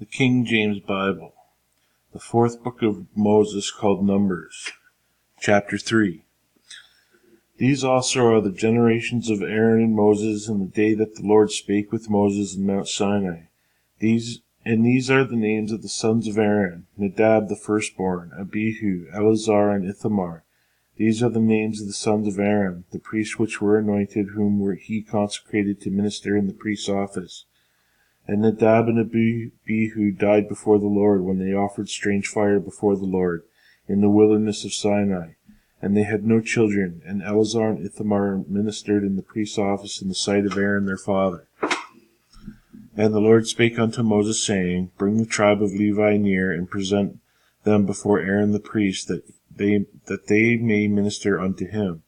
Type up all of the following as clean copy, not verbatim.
The King James Bible, the fourth book of Moses, called Numbers, chapter 3. These also are the generations of Aaron and Moses in the day that the Lord spake with Moses in Mount Sinai. These are the names of the sons of Aaron: Nadab the firstborn, Abihu, Eleazar, and Ithamar. These are the names of the sons of Aaron, the priests which were anointed, whom he consecrated to minister in the priest's office. And Nadab and Abihu died before the Lord when they offered strange fire before the Lord in the wilderness of Sinai. And they had no children, and Eleazar and Ithamar ministered in the priest's office in the sight of Aaron their father. And the Lord spake unto Moses, saying, Bring the tribe of Levi near, and present them before Aaron the priest, that they may minister unto him,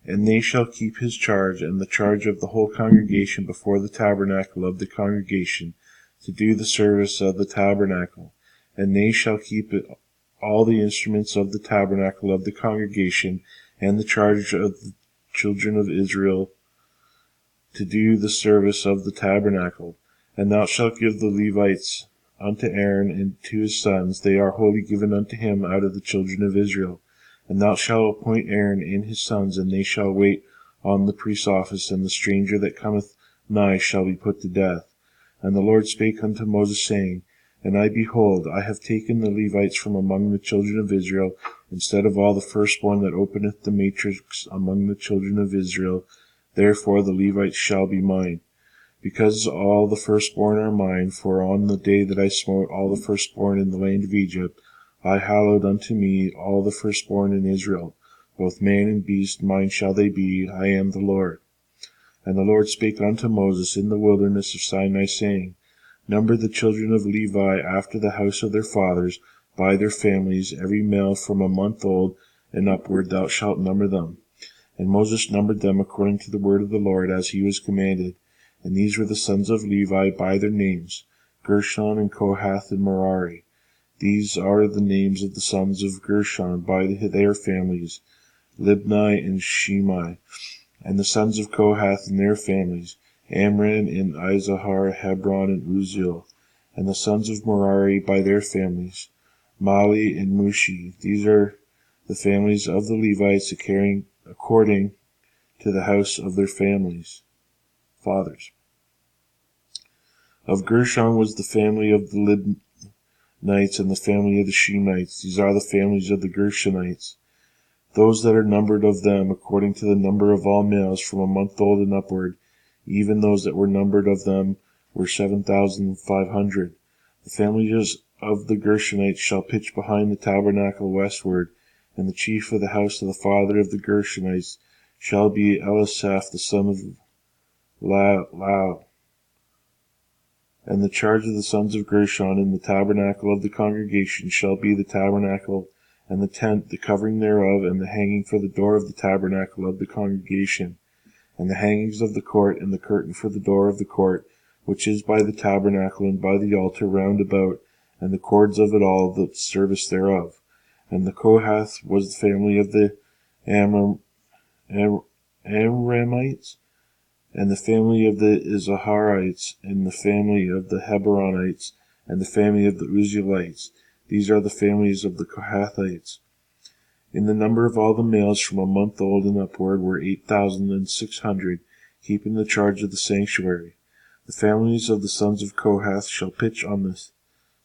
and they shall keep his charge and the charge of the whole congregation before the tabernacle of the congregation, to do the service of the tabernacle. And they shall keep all the instruments of the tabernacle of the congregation, and the charge of the children of Israel, to do the service of the tabernacle. And thou shalt give the Levites unto Aaron and to his sons; they are wholly given unto him out of the children of Israel. And thou shalt appoint Aaron and his sons, and they shall wait on the priest's office, and the stranger that cometh nigh shall be put to death. And the Lord spake unto Moses, saying, And behold, I have taken the Levites from among the children of Israel, instead of all the firstborn that openeth the matrix among the children of Israel. Therefore the Levites shall be mine, because all the firstborn are mine. For on the day that I smote all the firstborn in the land of Egypt, I hallowed unto me all the firstborn in Israel, both man and beast, mine shall they be. I am the Lord. And the Lord spake unto Moses in the wilderness of Sinai, saying, Number the children of Levi after the house of their fathers, by their families, every male from a month old and upward thou shalt number them. And Moses numbered them according to the word of the Lord, as he was commanded. And these were the sons of Levi by their names, Gershon and Kohath and Merari. These are the names of the sons of Gershon by their families, Libni and Shimei. And the sons of Kohath and their families, Amram and Izahar, Hebron and Uzziel. And the sons of Merari by their families, Mali and Mushi. These are the families of the Levites according to the house of their families, fathers. Of Gershon was the family of the Libnites and the family of the Shemites. These are the families of the Gershonites. Those that are numbered of them, according to the number of all males from a month old and upward, even those that were numbered of them, were 7,500. The families of the Gershonites shall pitch behind the tabernacle westward, and the chief of the house of the father of the Gershonites shall be Elisaph the son of Lao. And the charge of the sons of Gershon in the tabernacle of the congregation shall be the tabernacle and the tent, the covering thereof, and the hanging for the door of the tabernacle of the congregation, and the hangings of the court, and the curtain for the door of the court, which is by the tabernacle and by the altar round about, and the cords of it all, the service thereof. And the Kohath was the family of the Amramites, and the family of the Izaharites, and the family of the Hebronites, and the family of the Uzzielites. These are the families of the Kohathites. In the number of all the males from a month old and upward were 8,600, keeping the charge of the sanctuary. The families of the sons of Kohath shall pitch on the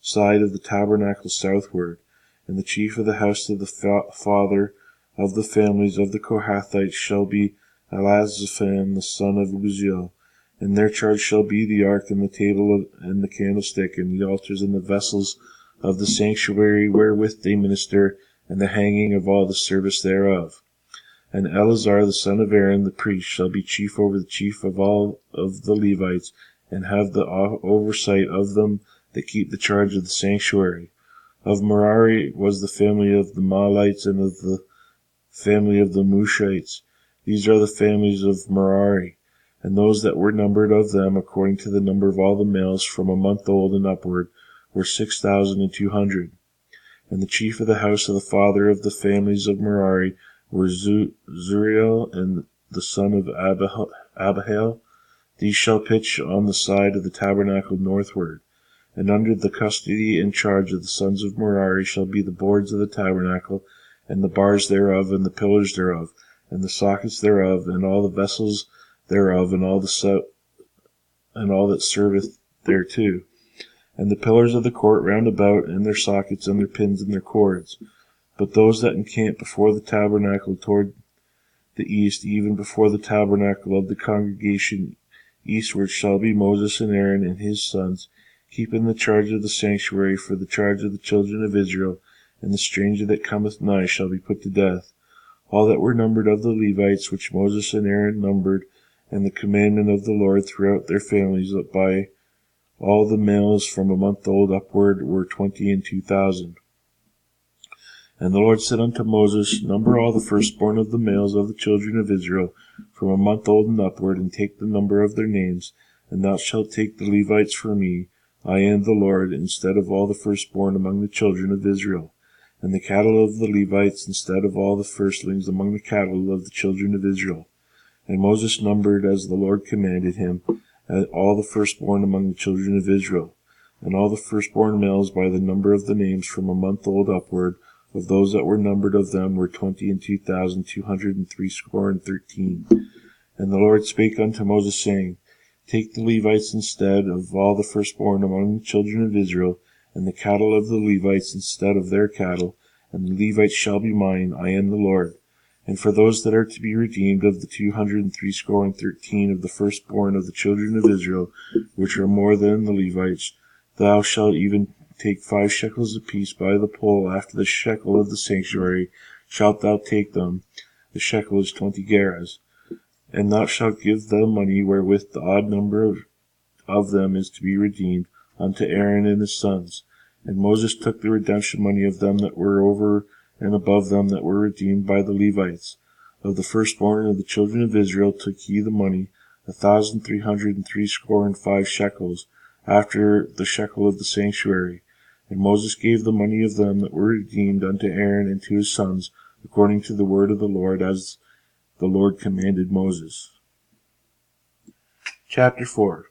side of the tabernacle southward, and the chief of the house of the father of the families of the Kohathites shall be Elazaphan the son of Uzziel. And their charge shall be the ark, and the table, and the candlestick, and the altars, and the vessels of the sanctuary wherewith they minister, and the hanging of all the service thereof. And Eleazar the son of Aaron the priest shall be chief over the chief of all of the Levites, and have the oversight of them that keep the charge of the sanctuary. Of Merari was the family of the Mahlites, and of the family of the Mushites. These are the families of Merari. And those that were numbered of them, according to the number of all the males from a month old and upward, were 6,200. And the chief of the house of the father of the families of Merari were Zuriel and the son of Abihail. These shall pitch on the side of the tabernacle northward. and under the custody and charge of the sons of Merari shall be the boards of the tabernacle, and the bars thereof, and the pillars thereof, and the sockets thereof, and all the vessels thereof, and all that serveth thereto, and the pillars of the court round about, and their sockets, and their pins, and their cords. But those that encamp before the tabernacle toward the east, even before the tabernacle of the congregation eastward, shall be Moses and Aaron and his sons, keeping the charge of the sanctuary for the charge of the children of Israel, and the stranger that cometh nigh shall be put to death. All that were numbered of the Levites, which Moses and Aaron numbered, and the commandment of the Lord throughout their families, by all the males from a month old upward, were 22,000. And the Lord said unto Moses, Number all the firstborn of the males of the children of Israel, from a month old and upward, and take the number of their names, and thou shalt take the Levites for me, I am the Lord, instead of all the firstborn among the children of Israel, and the cattle of the Levites instead of all the firstlings among the cattle of the children of Israel. And Moses numbered as the Lord commanded him, all the firstborn among the children of Israel, and all the firstborn males by the number of the names from a month old upward, of those that were numbered of them were 22,213. And the Lord spake unto Moses, saying, Take the Levites instead of all the firstborn among the children of Israel, and the cattle of the Levites instead of their cattle, and the Levites shall be mine, I am the Lord. And for those that are to be redeemed of the 213 of the firstborn of the children of Israel, which are more than the Levites, thou shalt even take 5 shekels apiece by the poll after the shekel of the sanctuary, shalt thou take them. The shekel is 20 gerahs. And thou shalt give the money wherewith the odd number of them is to be redeemed unto Aaron and his sons. And Moses took the redemption money of them that were over and above them that were redeemed by the Levites. Of the firstborn of the children of Israel took he the money, 1,365 shekels, after the shekel of the sanctuary. And Moses gave the money of them that were redeemed unto Aaron and to his sons, according to the word of the Lord, as the Lord commanded Moses. Chapter 4.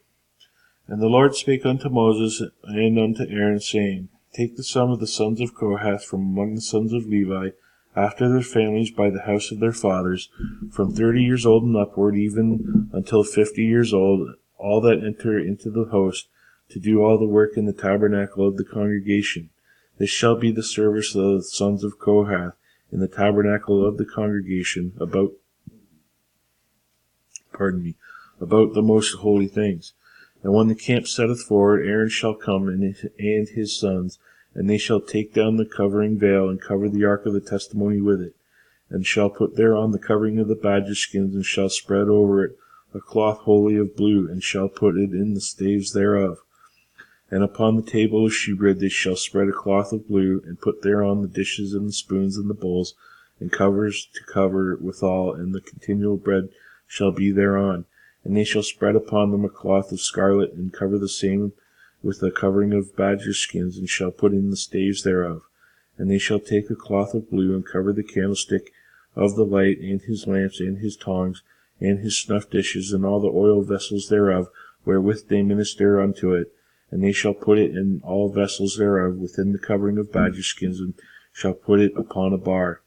And the Lord spake unto Moses and unto Aaron, saying, Take the sum of the sons of Kohath from among the sons of Levi, after their families by the house of their fathers, from 30 years old and upward, even until 50 years old, all that enter into the host, to do all the work in the tabernacle of the congregation. This shall be the service of the sons of Kohath in the tabernacle of the congregation, about the most holy things. And when the camp setteth forward, Aaron shall come and his sons, and they shall take down the covering veil, and cover the ark of the testimony with it, and shall put thereon the covering of the badger skins, and shall spread over it a cloth wholly of blue, and shall put it in the staves thereof. And upon the table of shewbread they shall spread a cloth of blue, and put thereon the dishes and the spoons and the bowls, and covers to cover withal, and the continual bread shall be thereon. And they shall spread upon them a cloth of scarlet, and cover the same with a covering of badger skins, and shall put in the staves thereof. And they shall take a cloth of blue, and cover the candlestick of the light, and his lamps, and his tongs, and his snuff dishes, and all the oil vessels thereof, wherewith they minister unto it. And they shall put it in all vessels thereof within the covering of badger skins, and shall put it upon a bar.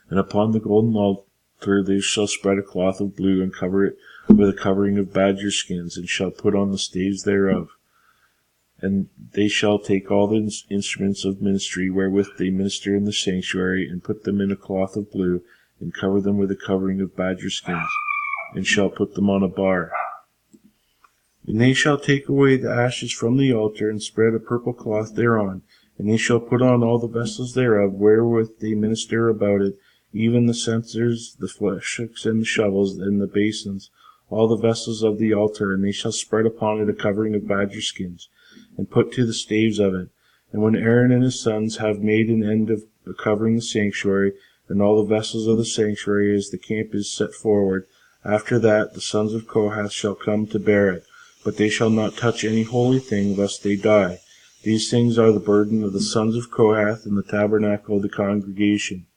And upon the golden altar they shall spread a cloth of blue, and cover it with a covering of badger skins, and shall put on the staves thereof. And they shall take all the instruments of ministry wherewith they minister in the sanctuary, and put them in a cloth of blue, and cover them with a covering of badger skins, and shall put them on a bar. And they shall take away the ashes from the altar, and spread a purple cloth thereon. And they shall put on all the vessels thereof, wherewith they minister about it, even the censers, the fleshhooks, and the shovels, and the basins, all the vessels of the altar. And they shall spread upon it a covering of badger skins, and put to the staves of it. And when Aaron and his sons have made an end of covering the sanctuary, and all the vessels of the sanctuary, as the camp is set forward, after that the sons of Kohath shall come to bear it. But they shall not touch any holy thing, lest they die. These things are the burden of the sons of Kohath in the tabernacle of the congregation.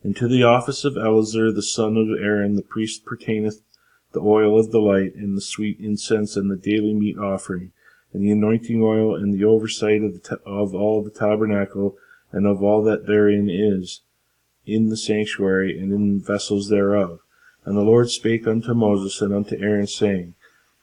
And to the office of Eleazar the son of Aaron the priest pertaineth the oil of the light, and the sweet incense, and the daily meat offering. and the anointing oil, and the oversight of all the tabernacle, and of all that therein is, in the sanctuary, and in the vessels thereof. And the Lord spake unto Moses and unto Aaron, saying,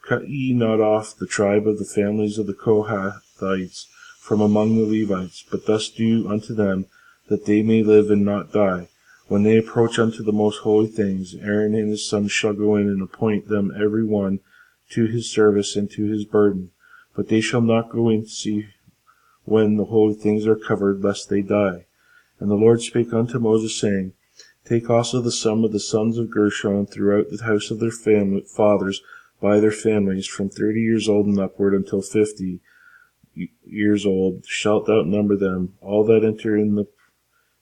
Cut ye not off the tribe of the families of the Kohathites from among the Levites, but thus do unto them, that they may live and not die. When they approach unto the most holy things, Aaron and his sons shall go in and appoint them every one to his service and to his burden. But they shall not go in to see when the holy things are covered, lest they die. And the Lord spake unto Moses, saying, Take also the sum of the sons of Gershon throughout the house of their fathers by their families, from 30 years old and upward until 50 years old shalt thou number them, all that enter in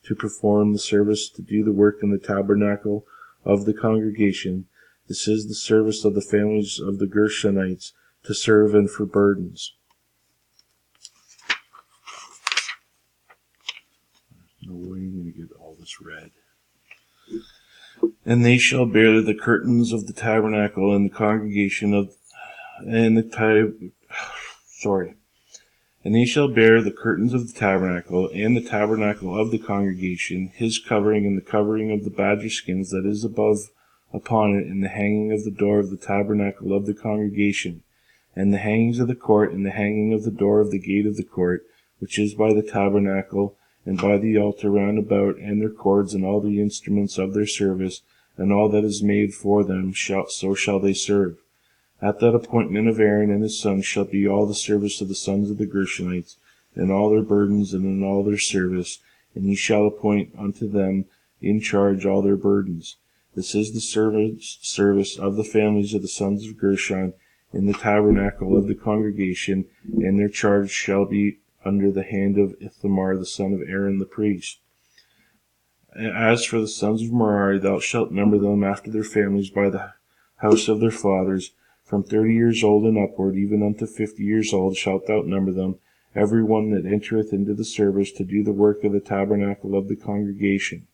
to perform the service, to do the work in the tabernacle of the congregation. This is the service of the families of the Gershonites, to serve and for burdens. No way I'm going to get all this read. And they shall bear the curtains of the tabernacle and the congregation of, and they shall bear the curtains of the tabernacle and the tabernacle of the congregation, his covering and the covering of the badger skins that is above upon it, and the hanging of the door of the tabernacle of the congregation, and the hangings of the court, and the hanging of the door of the gate of the court, which is by the tabernacle, and by the altar round about, and their cords, and all the instruments of their service, and all that is made for them, so shall they serve. At that appointment of Aaron and his sons shall be all the service of the sons of the Gershonites, and all their burdens, and in all their service, and he shall appoint unto them in charge all their burdens. This is the service of the families of the sons of Gershon in the tabernacle of the congregation, and their charge shall be under the hand of Ithamar the son of Aaron the priest. As for the sons of Merari, thou shalt number them after their families by the house of their fathers, from 30 years old and upward, even unto 50 years old shalt thou number them, every one that entereth into the service to do the work of the tabernacle of the congregation.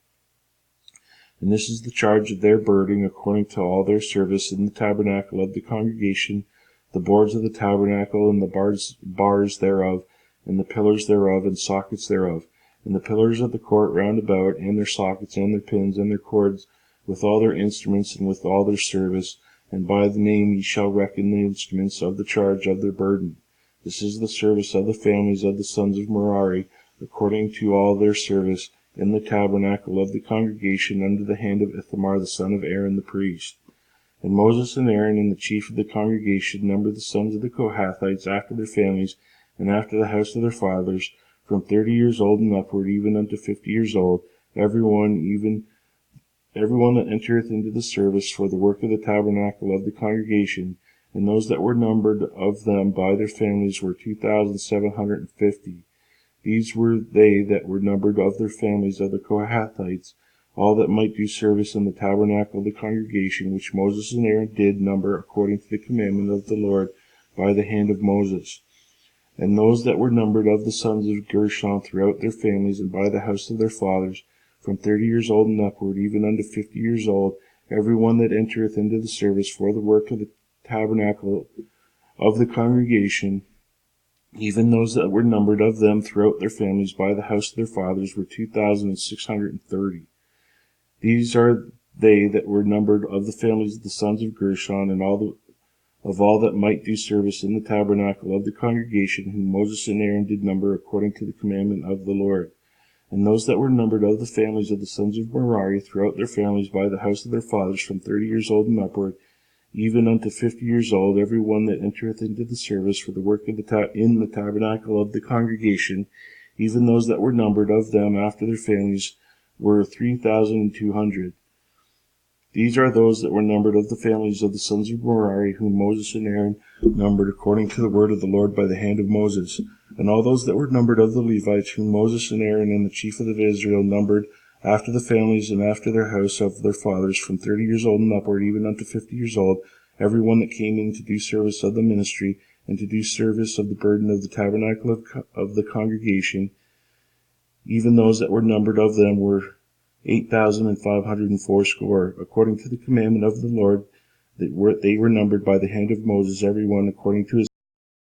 And this is the charge of their burden, according to all their service in the tabernacle of the congregation, the boards of the tabernacle, and the bars thereof, and the pillars thereof, and sockets thereof, and the pillars of the court round about, and their sockets, and their pins, and their cords, with all their instruments, and with all their service. And by the name ye shall reckon the instruments of the charge of their burden. This is the service of the families of the sons of Merari, according to all their service in the tabernacle of the congregation, under the hand of Ithamar the son of Aaron the priest. And Moses and Aaron and the chief of the congregation numbered the sons of the Kohathites after their families, and after the house of their fathers, from 30 years old and upward, even unto 50 years old, every one that entereth into the service for the work of the tabernacle of the congregation. And those that were numbered of them by their families were 2,750. These were they that were numbered of their families of the Kohathites, all that might do service in the tabernacle of the congregation, which Moses and Aaron did number according to the commandment of the Lord by the hand of Moses. And those that were numbered of the sons of Gershon throughout their families, and by the house of their fathers, from 30 years old and upward, even unto 50 years old, every one that entereth into the service for the work of the tabernacle of the congregation, even those that were numbered of them throughout their families by the house of their fathers, were 2,630. These are they that were numbered of the families of the sons of Gershon, and of all that might do service in the tabernacle of the congregation, whom Moses and Aaron did number according to the commandment of the Lord. And those that were numbered of the families of the sons of Merari throughout their families by the house of their fathers, from 30 years old and upward, even unto 50 years old, every one that entereth into the service for the work of in the tabernacle of the congregation, even those that were numbered of them after their families, were 3,200. These are those that were numbered of the families of the sons of Merari, whom Moses and Aaron numbered according to the word of the Lord by the hand of Moses. And all those that were numbered of the Levites, whom Moses and Aaron and the chief of Israel numbered after the families and after their house of their fathers, from 30 years old and upward, even unto 50 years old, every one that came in to do service of the ministry, and to do service of the burden of the tabernacle of the congregation, even those that were numbered of them were 8,540, according to the commandment of the Lord, that they were numbered by the hand of Moses, every one according to his